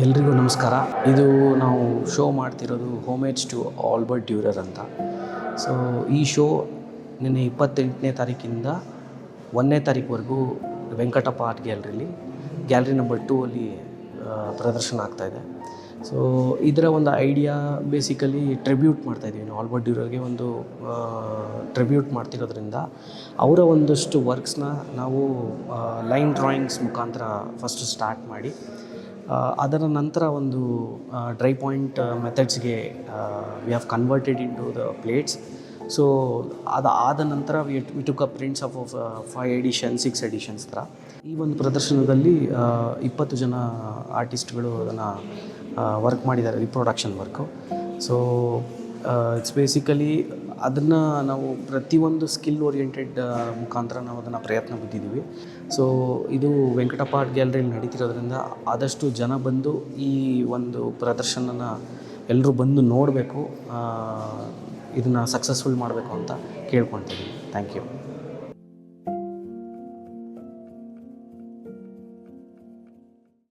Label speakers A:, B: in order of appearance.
A: ಎಲ್ರಿಗೂ ನಮಸ್ಕಾರ. ಇದು ನಾವು ಶೋ ಮಾಡ್ತಿರೋದು ಹೋಮೇಜ್ ಟು ಆಲ್ಬರ್ಟ್ ಡ್ಯೂರರ್ ಅಂತ. ಸೊ ಈ ಶೋ ನಿನ್ನೆ 28ನೇ ತಾರೀಕಿಂದ 1ನೇ ತಾರೀಕುವರೆಗೂ ವೆಂಕಟಪ್ಪ ಆರ್ಟ್ ಗ್ಯಾಲರಿ ನಂಬರ್ 2 ಅಲ್ಲಿ ಪ್ರದರ್ಶನ ಆಗ್ತಾಯಿದೆ. ಸೊ ಇದರ ಒಂದು ಐಡಿಯಾ ಬೇಸಿಕಲಿ ಟ್ರಿಬ್ಯೂಟ್ ಮಾಡ್ತಾಯಿದ್ದೀವಿ ನಾವು ಆಲ್ಬರ್ಟ್ ಡ್ಯೂರರ್ಗೆ. ಒಂದು ಟ್ರಿಬ್ಯೂಟ್ ಮಾಡ್ತಿರೋದ್ರಿಂದ ಅವರ ಒಂದಷ್ಟು ವರ್ಕ್ಸ್ನ ನಾವು ಲೈನ್ ಡ್ರಾಯಿಂಗ್ಸ್ ಮುಖಾಂತರ ಫಸ್ಟು ಸ್ಟಾರ್ಟ್ ಮಾಡಿ ಅದರ ನಂತರ ಒಂದು ಡ್ರೈ ಪಾಯಿಂಟ್ ಮೆಥಡ್ಸ್ಗೆ we have converted into the plates. So ಅದಾದ ನಂತರ we took a prints of 5 edition 6 editions ಥರ. ಈ ಒಂದು ಪ್ರದರ್ಶನದಲ್ಲಿ 20 ಜನ ಆರ್ಟಿಸ್ಟ್ಗಳು ಅದನ್ನು ವರ್ಕ್ ಮಾಡಿದ್ದಾರೆ, reproduction work. So it's basically ಅದನ್ನು ನಾವು ಪ್ರತಿಯೊಂದು ಸ್ಕಿಲ್ ಓರಿಯೆಂಟೆಡ್ ಮುಖಾಂತರ ನಾವು ಅದನ್ನು ಪ್ರಯತ್ನ ಬಿದ್ದಿದ್ದೀವಿ. ಸೊ ಇದು ವೆಂಕಟಪ್ಪ ಆರ್ಟ್ ಗ್ಯಾಲರಿಯಲ್ಲಿ ನಡೀತಿರೋದ್ರಿಂದ ಆದಷ್ಟು ಜನ ಬಂದು ಈ ಒಂದು ಪ್ರದರ್ಶನನ ಎಲ್ಲರೂ ಬಂದು ನೋಡಬೇಕು, ಇದನ್ನು ಸಕ್ಸಸ್ಫುಲ್ ಮಾಡಬೇಕು ಅಂತ ಕೇಳ್ಕೊಳ್ತೀನಿ. Thank you.